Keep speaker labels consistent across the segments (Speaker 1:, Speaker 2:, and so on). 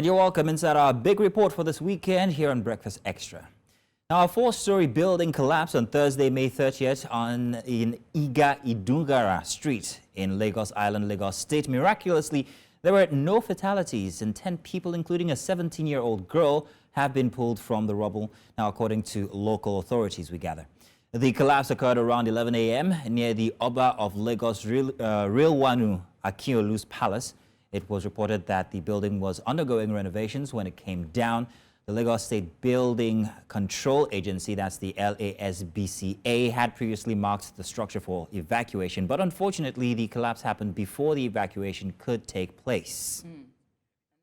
Speaker 1: And you're welcome inside our big report for this weekend here on Breakfast Extra. Now, a four-story building collapsed on Thursday, May 30th in Iga Idungaran Street in Lagos Island, Lagos State. Miraculously, there were no fatalities and 10 people, including a 17-year-old girl, have been pulled from the rubble, now according to local authorities, we gather. The collapse occurred around 11 a.m. near the Oba of Lagos Akede Palace. It was reported that the building was undergoing renovations when it came down. The Lagos State Building Control Agency, that's the LASBCA, had previously marked the structure for evacuation, but unfortunately the collapse happened before the evacuation could take place.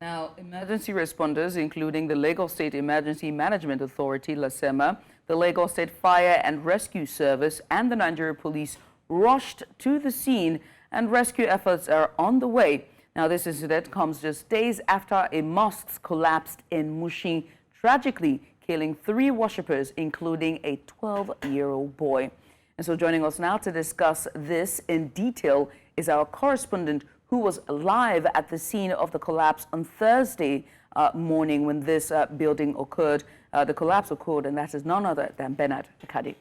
Speaker 2: Now, emergency responders, including the Lagos State Emergency Management Authority, LASEMA, the Lagos State Fire and Rescue Service, and the Nigeria Police rushed to the scene, and rescue efforts are on the way. Now, this incident comes just days after a mosque collapsed in Mushin, tragically killing 3 worshippers, including a 12-year-old boy. And so joining us now to discuss this in detail is our correspondent who was live at the scene of the collapse on Thursday morning when this building occurred. The collapse occurred, and that is none other than Bernard Akede.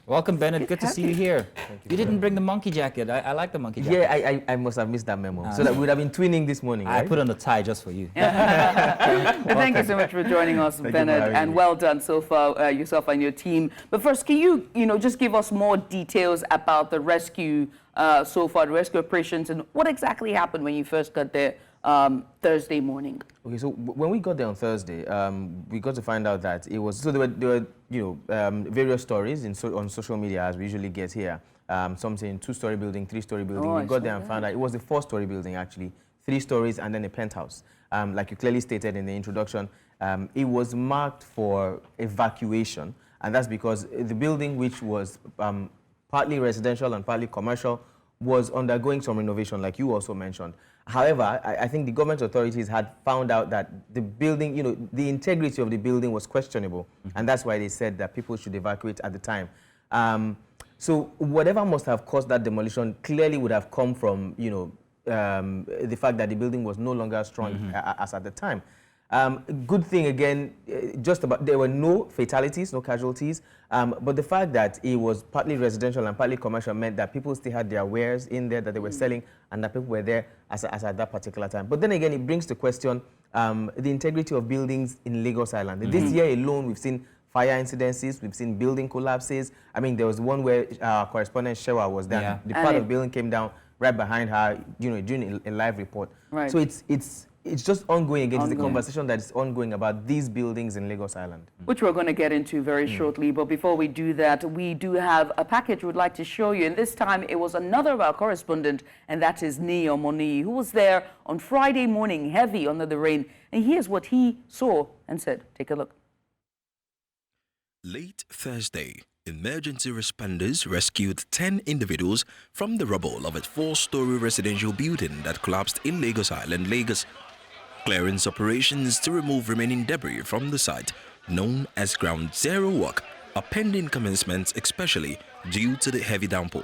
Speaker 1: Welcome, Bernard. Good to see you here. You didn't bring the monkey jacket. I like the monkey jacket.
Speaker 3: Yeah, I must have missed that memo. So that we would have been twinning this morning, right?
Speaker 1: I put on a tie just for you.
Speaker 2: Thank you so much for joining us, Bernard, and well done so far, yourself and your team. But first, can you, just give us more details about the rescue so far, the rescue operations, and what exactly happened when you first got there Thursday morning? Okay,
Speaker 3: so when we got there on Thursday, we got to find out that it was, so there were various stories on social media, as we usually get here. Some saying 2-story building, 3-story building. We got there and found out it was a 4-story building, actually. 3 stories and then a penthouse. Like you clearly stated in the introduction, it was marked for evacuation, and that's because the building, which was partly residential and partly commercial, was undergoing some renovation, like you also mentioned. However, I think the government authorities had found out that the building, the integrity of the building was questionable, and that's why they said that people should evacuate at the time. So whatever must have caused that demolition clearly would have come from, the fact that the building was no longer strong as at the time. Good thing again, there were no fatalities, no casualties, but the fact that it was partly residential and partly commercial meant that people still had their wares in there that they were selling, and that people were there as at that particular time. But then again, it brings to question the integrity of buildings in Lagos Island. This year alone, we've seen fire incidences, we've seen building collapses. I mean, there was one where our correspondent Shewa was there. The part of the building came down right behind her, during a live report. Right. So it's just ongoing again. It's the conversation that is ongoing about these buildings in Lagos Island.
Speaker 2: Which we're going to get into very shortly. But before we do that, we do have a package we'd like to show you. And this time it was another of our correspondent, and that is Neo Moni, who was there on Friday morning, heavy under the rain. And here's what he saw and said. Take a look.
Speaker 4: Late Thursday, emergency responders rescued 10 individuals from the rubble of a 4-story residential building that collapsed in Lagos Island, Lagos. Clearance operations to remove remaining debris from the site, known as Ground Zero work, are pending commencement, especially due to the heavy downpour.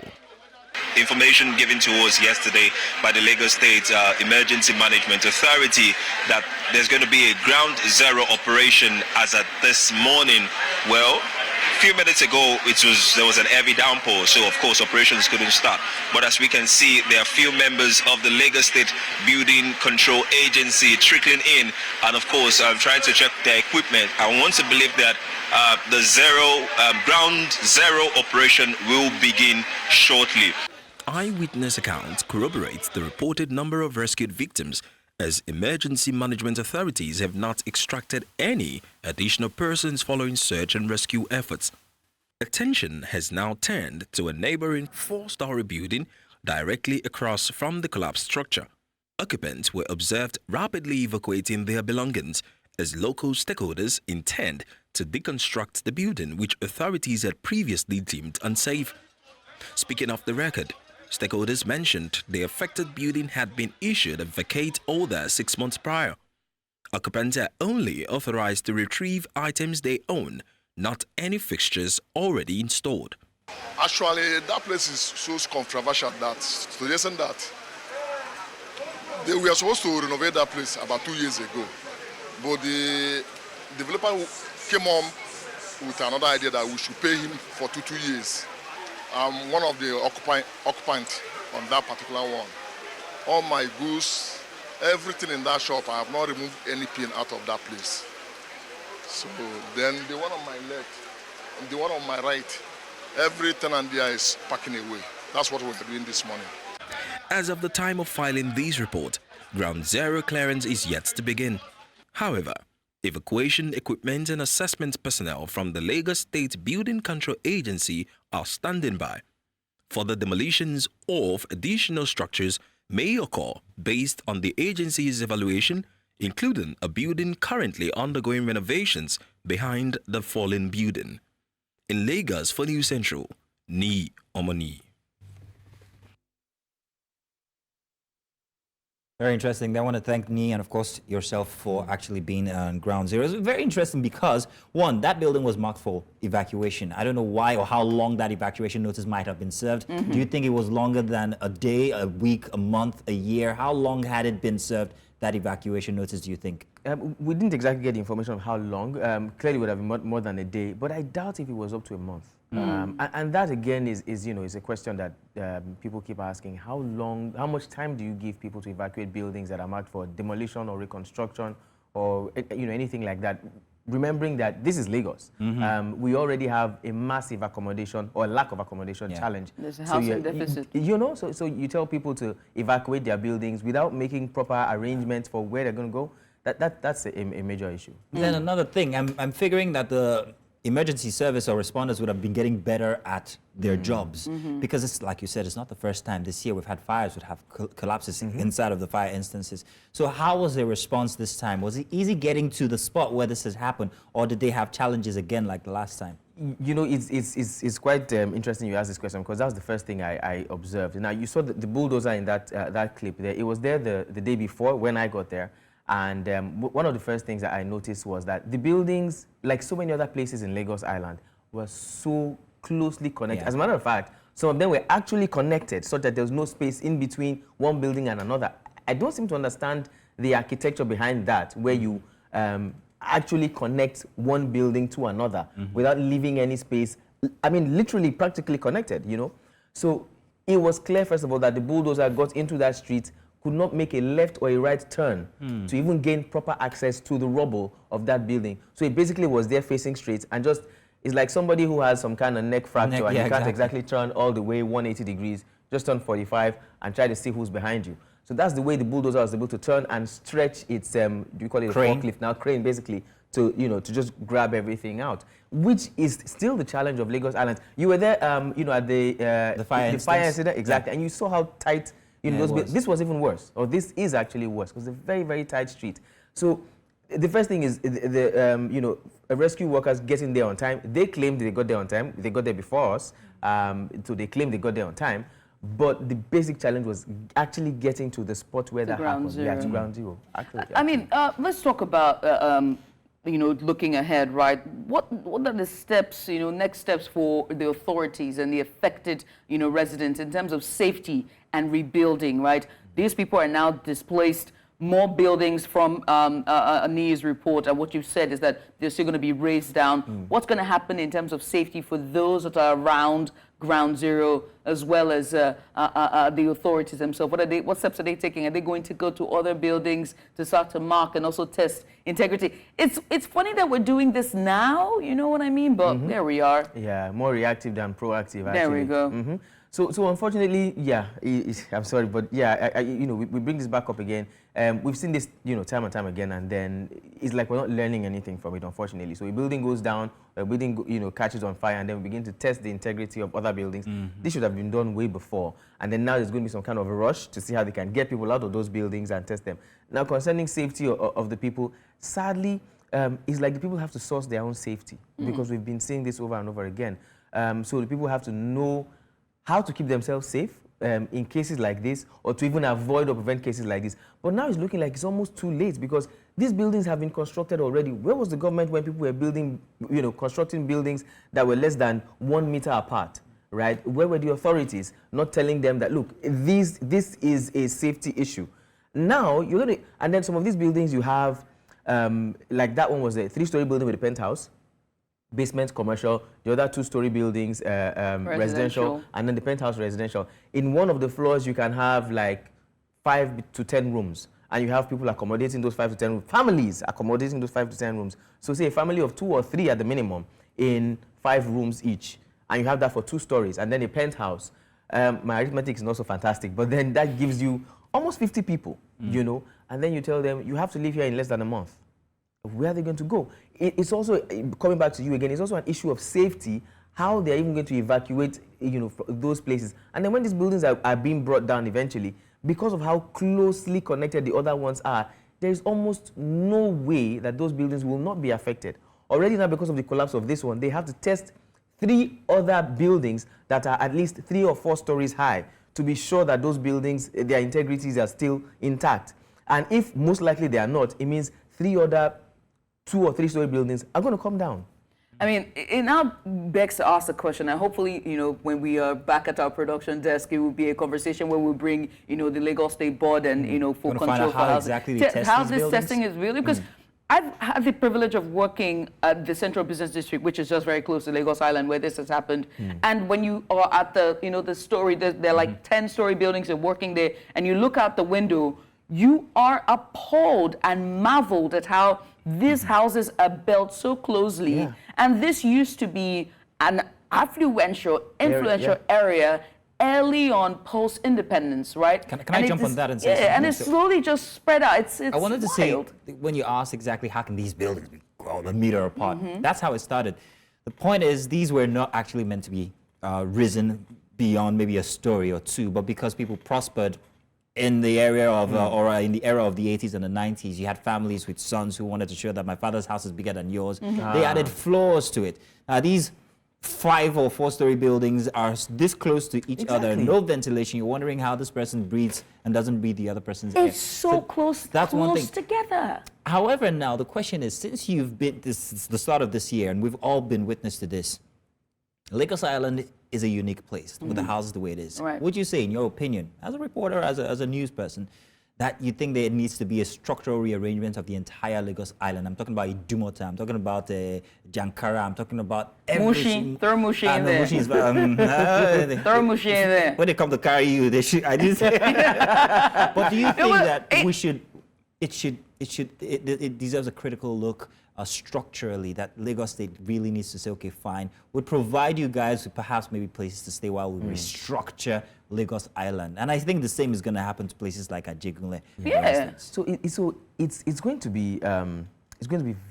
Speaker 4: Information given to us yesterday by the Lagos State Emergency Management Authority that there's going to be a Ground Zero operation as at this morning. Well, a few minutes ago, there was an heavy downpour, so of course operations couldn't start. But as we can see, there are few members of the Lagos State Building Control Agency trickling in, and of course trying to check their equipment. I want to believe that the Ground Zero operation will begin shortly. Eyewitness accounts corroborate the reported number of rescued victims, as emergency management authorities have not extracted any additional persons following search and rescue efforts. Attention has now turned to a neighboring 4-story building directly across from the collapsed structure. Occupants were observed rapidly evacuating their belongings as local stakeholders intend to deconstruct the building, which authorities had previously deemed unsafe. Speaking off the record, stakeholders mentioned the affected building had been issued a vacate order 6 months prior. Occupants are only authorized to retrieve items they own, not any fixtures already installed.
Speaker 5: Actually, that place is so controversial that suggesting that They were supposed to renovate that place about 2 years ago, but the developer came on with another idea that we should pay him for two years. I'm one of the occupants on that particular one. All my goods, everything in that shop, I have not removed any pin out of that place. So then the one on my left and the one on my right, every tenant there is packing away. That's what we're doing this morning.
Speaker 4: As of the time of filing these reports, ground zero clearance is yet to begin. However, evacuation equipment and assessment personnel from the Lagos State Building Control Agency are standing by. Further demolitions of additional structures may occur based on the agency's evaluation, including a building currently undergoing renovations behind the fallen building. In Lagos for News Central, Ni Omoni.
Speaker 1: Very interesting. I want to thank Ni and, of course, yourself for actually being on ground zero. It's very interesting because, one, that building was marked for evacuation. I don't know why or how long that evacuation notice might have been served. Do you think it was longer than a day, a week, a month, a year? How long had it been served, that evacuation notice, do you think?
Speaker 3: We didn't exactly get information of how long. Clearly, it would have been more than a day, but I doubt if it was up to a month. And that again is a question that people keep asking. How much time do you give people to evacuate buildings that are marked for demolition or reconstruction or anything like that? Remembering that this is Lagos, we already have a massive accommodation or lack of accommodation challenge.
Speaker 2: There's a housing deficit.
Speaker 3: So you tell people to evacuate their buildings without making proper arrangements for where they're going to go. That's a major issue.
Speaker 1: Then another thing, I'm figuring that the emergency service or responders would have been getting better at their jobs because it's like you said, it's not the first time this year we've had fires, would have collapses inside of the fire instances. So how was their response this time? Was it easy getting to the spot where this has happened, or did they have challenges again like the last time?
Speaker 3: It's quite interesting you asked this question because that was the first thing I observed. Now you saw the bulldozer in that clip there. It was there the day before when I got there. And one of the first things that I noticed was that the buildings, like so many other places in Lagos Island, were so closely connected. As a matter of fact, some of them were actually connected so that there was no space in between one building and another. I don't seem to understand the architecture behind that, where you actually connect one building to another without leaving any space. I mean, literally, practically connected, So it was clear, first of all, that the bulldozer got into that street, could not make a left or a right turn to even gain proper access to the rubble of that building. So it basically was there facing straight and just, it's like somebody who has some kind of neck fracture and you can't exactly turn all the way 180 degrees, just turn 45 and try to see who's behind you. So that's the way the bulldozer was able to turn and stretch its, do you call it
Speaker 1: crane?
Speaker 3: A forklift now, crane basically, to, to just grab everything out, which is still the challenge of Lagos Island. You were there, at the fire incident, exactly, and you saw how tight. This was even worse, or this is actually worse, because it's a very, very tight street. So the first thing is rescue workers getting there on time. They claimed they got there on time. They got there before us, so they claimed they got there on time. But the basic challenge was actually getting to the spot where that happened.
Speaker 2: Zero.
Speaker 3: Yeah, to ground zero.
Speaker 2: I mean, let's talk about looking ahead, right? What are the steps, next steps for the authorities and the affected, residents in terms of safety and rebuilding, right? These people are now displaced. More buildings from Ani's report, and what you've said is that they're still going to be raised down. What's going to happen in terms of safety for those that are around ground zero, as well as the authorities themselves? What steps are they taking? Are they going to go to other buildings to start to mark and also test integrity? It's funny that we're doing this now, you know what I mean? But there we are.
Speaker 3: Yeah, more reactive than proactive, actually.
Speaker 2: There we go.
Speaker 3: So unfortunately, I'm sorry, but we bring this back up again. We've seen this, time and time again, and then it's like we're not learning anything from it, unfortunately. So a building goes down, a building, catches on fire, and then we begin to test the integrity of other buildings. This should have been done way before. And then now there's going to be some kind of a rush to see how they can get people out of those buildings and test them. Now, concerning safety of the people, sadly, it's like the people have to source their own safety because we've been seeing this over and over again. So the people have to know how to keep themselves safe in cases like this, or to even avoid or prevent cases like this. But now it's looking like it's almost too late because these buildings have been constructed already. Where was the government when people were building, constructing buildings that were less than 1 meter apart, right? Where were the authorities not telling them that, look, this is a safety issue? now you're going to, and then some of these buildings you have, like that one was a 3-story building with a penthouse, basement commercial, the other 2-story buildings residential, and then the penthouse residential. In one of the floors you can have like 5 to 10 rooms, and you have people accommodating those 5 to 10 rooms, families accommodating those 5 to 10 rooms. So say a family of 2 or 3 at the minimum in 5 rooms each, and you have that for 2 stories, and then a penthouse. My arithmetic is not so fantastic, but then that gives you almost 50 people, you know, and then you tell them you have to live here in less than a month. Where are they going to go? It's also, coming back to you again, it's also an issue of safety, how they're even going to evacuate, you know, those places. And then when these buildings are being brought down eventually, because of how closely connected the other ones are, there is almost no way that those buildings will not be affected. Already now, because of the collapse of this one, they have to test 3 other buildings that are at least 3 or 4 stories high to be sure that those buildings, their integrities are still intact. And if most likely they are not, it means 3 other 2 or 3-story buildings are going to come down.
Speaker 2: I mean, it now begs to ask the question, and hopefully, you know, when we are back at our production desk, it will be a conversation where we'll bring, you know, the Lagos State Board and, you know, full control
Speaker 1: find out
Speaker 2: for
Speaker 1: how exactly they test
Speaker 2: how
Speaker 1: these
Speaker 2: this
Speaker 1: buildings?
Speaker 2: testing is really, because I've had the privilege of working at the Central Business District, which is just very close to Lagos Island, where this has happened. And when you are at the, you know, the story, there are like 10-story buildings and working there, and you look out the window, you are appalled and marveled at how these houses are built so closely.
Speaker 3: Yeah.
Speaker 2: And this used to be an influential area early on post-independence, right?
Speaker 1: Can I jump on that and say something?
Speaker 2: And it's slowly just spread out. It's
Speaker 1: I wanted to
Speaker 2: wild.
Speaker 1: say, when you asked exactly how can these buildings be a meter apart, that's how it started. The point is, these were not actually meant to be risen beyond maybe a story or 2, but because people prospered in the area of, or in the era of the 80s and the 90s, you had families with sons who wanted to show that my father's house is bigger than yours. They added floors to it. Now, these 5 or 4-story buildings are this close to each other, no ventilation. You're wondering how this person breathes and doesn't breathe the other person's air.
Speaker 2: It's so close,
Speaker 1: that's one thing.
Speaker 2: together.
Speaker 1: However, now the question is, since you've been, this is the start of this year, and we've all been witness to this, Lagos Island is a unique place with the houses the way it is.
Speaker 2: Right.
Speaker 1: Would you say, in your opinion, as a reporter, as a news person, that you think there needs to be a structural rearrangement of the entire Lagos Island? I'm talking about Idumota, I'm talking about Jankara, I'm talking about everything.
Speaker 2: Mushin, throw Mushin in there.
Speaker 1: Mushin is,
Speaker 2: Throw Mushin in there.
Speaker 1: when they come to carry you, they should. I didn't say. But do you think that we should? It deserves a critical look structurally, that Lagos State really needs to say, okay, fine, we'll provide you guys with perhaps maybe places to stay while we restructure Lagos Island. And I think the same is going to happen to places like Ajegunle.
Speaker 2: Yeah.
Speaker 3: So it's going to be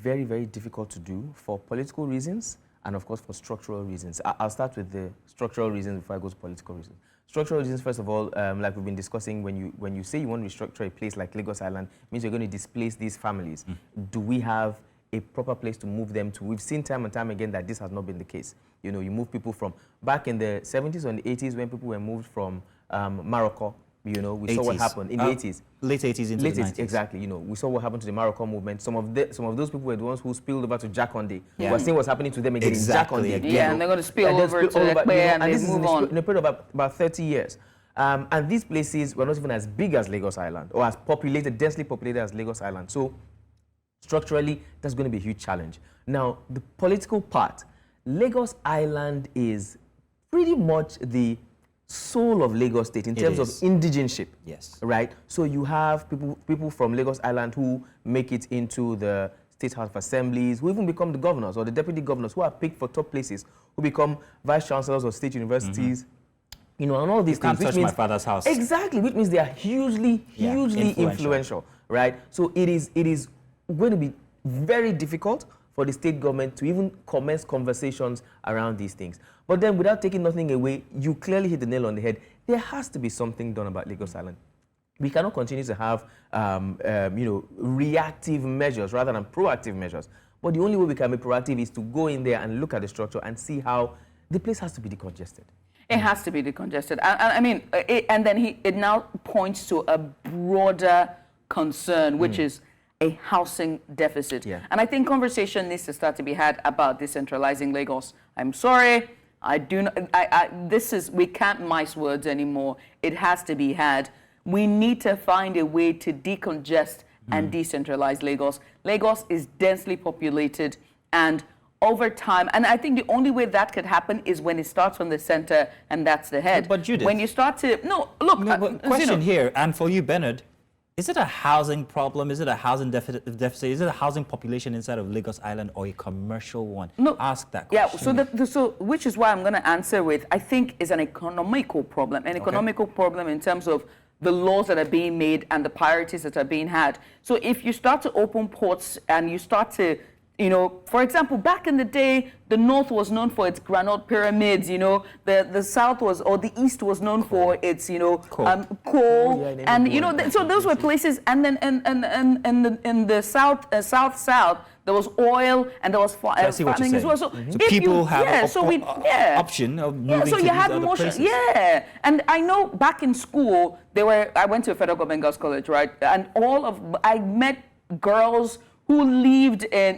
Speaker 3: very, very difficult to do for political reasons and of course for structural reasons. I'll start with the structural reasons before I go to political reasons. Structural reasons, first of all, like we've been discussing, when you say you want to restructure a place like Lagos Island, it means you're going to displace these families. Do we have a proper place to move them to? We've seen time and time again that this has not been the case. You know, you move people from back in the 70s or in the 80s when people were moved from Morocco. You know, we saw what happened in the 80s.
Speaker 1: Late 80s into the 90s.
Speaker 3: Exactly. You know, we saw what happened to the Morocco movement. Some of those people were the ones who spilled over to Jakonde. We're seeing what's happening to them again in Jakonde.
Speaker 2: Yeah, and they're going to spill over to Ekpe, and they move on.
Speaker 3: In a period of about 30 years. And these places were not even as big as Lagos Island or as populated, densely populated as Lagos Island. So structurally, that's going to be a huge challenge. Now, the political part, Lagos Island is pretty much the soul of Lagos State in terms of indigenship.
Speaker 1: Yes.
Speaker 3: Right? So you have people from Lagos Island who make it into the State House of Assemblies, who even become the governors or the deputy governors, who are picked for top places, who become vice chancellors of state universities. You know, and all these things.
Speaker 1: Can't touch my father's house.
Speaker 3: Exactly, which means they are hugely influential, right? So it is going to be very difficult for the state government to even commence conversations around these things. But then, without taking nothing away, you clearly hit the nail on the head. There has to be something done about Lagos Island. We cannot continue to have, reactive measures rather than proactive measures. But the only way we can be proactive is to go in there and look at the structure and see how the place has to be decongested.
Speaker 2: It has to be decongested. I mean, it now points to a broader concern, which is a housing deficit.
Speaker 3: Yeah.
Speaker 2: And I think conversation needs to start to be had about decentralizing Lagos. I'm sorry, we can't mince words anymore. It has to be had. we need to find a way to decongest and decentralize Lagos. Lagos is densely populated, and over time, and I think the only way that could happen is when it starts from the center, and that's the head.
Speaker 1: But Judith,
Speaker 2: when you start to
Speaker 1: but question here, and for you, Bernard, is it a housing problem? Is it a housing deficit? Is it a housing population inside of Lagos Island, or a commercial one?
Speaker 2: No,
Speaker 1: ask that question.
Speaker 2: Yeah. So which is why I'm going to answer with, I think, is an economical problem, economical problem in terms of the laws that are being made and the priorities that are being had. So if you start to open ports and you start to, for example, back in the day, the North was known for its granite pyramids, the South was, or the East was known for its, coal. And, so those were places, and then in the South, there was oil and there was farming as well. So,
Speaker 1: so people have option of moving to these other places.
Speaker 2: Yeah, and I know back in school, I went to a federal government girls' college, right? And I met girls who lived in,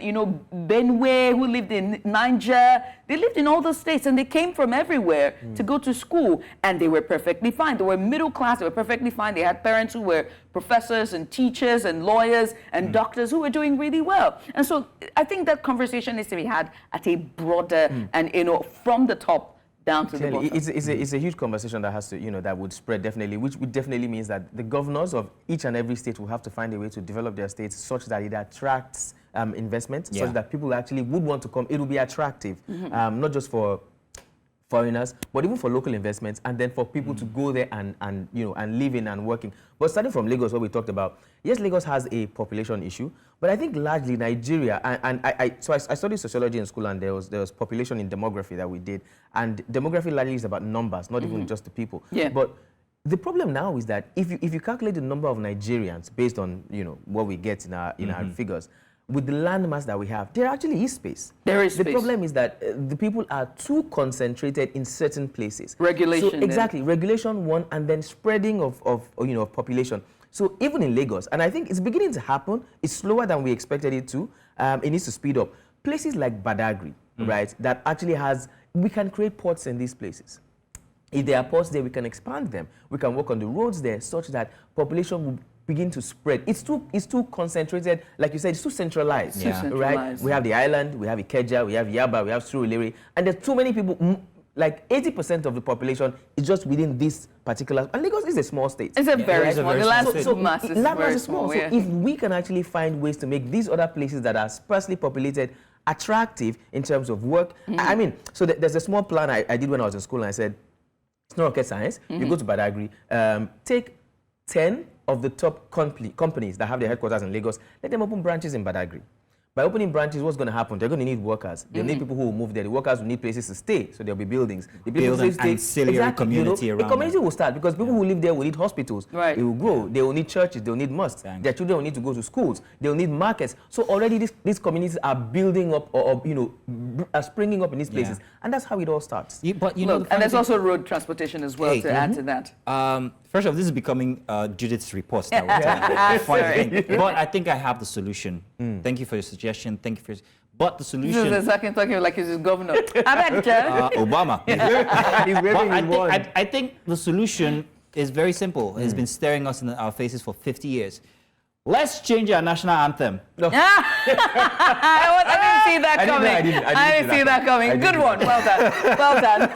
Speaker 2: Benue, who lived in Niger. They lived in all those states, and they came from everywhere to go to school, and they were perfectly fine. They were middle class, they were perfectly fine. They had parents who were professors and teachers and lawyers and doctors who were doing really well. And so I think that conversation needs to be had at a broader and, from the top down to the bottom.
Speaker 3: It's a huge conversation that has to, that would spread definitely, which definitely means that the governors of each and every state will have to find a way to develop their states such that it attracts investment, such that people actually would want to come. It will be attractive, not just for foreigners, but even for local investments, and then for people to go there and live in and working. But starting from Lagos, what we talked about, yes, Lagos has a population issue, but I think largely Nigeria, and I studied sociology in school, and there was population in demography that we did, and demography largely is about numbers, not even just the people. Yeah. But the problem now is that if you calculate the number of Nigerians based on what we get in our figures, with the landmass that we have, there actually is space.
Speaker 2: There is
Speaker 3: space.
Speaker 2: The
Speaker 3: problem is that the people are too concentrated in certain places.
Speaker 2: Regulation.
Speaker 3: So exactly, regulation one, and then spreading of population. So even in Lagos, and I think it's beginning to happen, it's slower than we expected it to, it needs to speed up. Places like Badagry, right, that actually we can create ports in these places. If there are ports there, we can expand them. We can work on the roads there such that population will begin to spread. It's too concentrated, like you said, it's too centralized, right? We have the island, we have Ikeja, we have Yaba, we have Surulere, and there's too many people. Like 80% of the population is just within this particular. And Lagos is a small state.
Speaker 2: It's a very small. The land is
Speaker 3: very small. So if we can actually find ways to make these other places that are sparsely populated attractive in terms of work, I mean, so there's a small plan I did when I was in school, and I said, it's not rocket science. You go to Badagry, take 10 of the top companies that have their headquarters in Lagos, let them open branches in Badagry. By opening branches, what's going to happen? They're going to need workers. They'll need people who will move there. The workers will need places to stay, so there'll be buildings. The
Speaker 1: build an ancillary community around.
Speaker 3: A community will start because people who live there will need hospitals. Right. It will grow. They will need churches. They will need mosques. Their children will need to go to schools. They will need markets. So already these communities are building up, or are springing up in these places, and that's how it all starts.
Speaker 2: But and there's also road transportation as well to add to that.
Speaker 1: First of all, this is becoming Judith's reports now. But I think I have the solution. Thank you for your suggestion. Thank you for but the solution...
Speaker 2: This is exactly talking like he's his governor.
Speaker 1: Obama. I think the solution is very simple. It's been staring us in our faces for 50 years. Let's change our national anthem.
Speaker 2: I didn't see that coming. I didn't see that coming. Good one. Well done. Well done.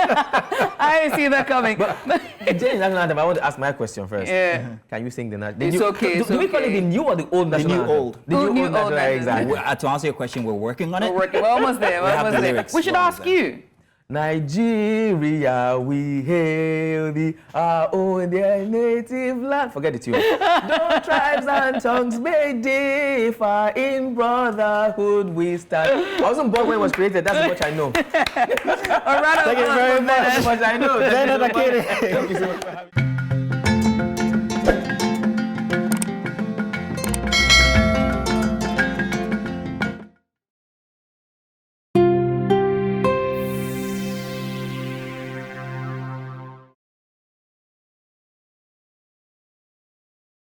Speaker 2: I didn't see that coming.
Speaker 3: But changing national anthem, I want to ask my question first.
Speaker 2: Yeah.
Speaker 3: Can you sing the national?
Speaker 2: It's okay.
Speaker 3: Do we call it the new or the old national anthem?
Speaker 1: The new old.
Speaker 3: The new old national anthem. Exactly.
Speaker 1: To answer your question, we're working on it.
Speaker 2: We're almost there. We're almost there. We should ask you.
Speaker 3: Nigeria, we hail thee, our own dear native land. Forget the tune. Though tribes and tongues may differ, in brotherhood we stand. I wasn't born when it was created, that's how much I know.
Speaker 2: All right,
Speaker 3: thank you very much. That's how much I know.
Speaker 1: Thank you so much for having me.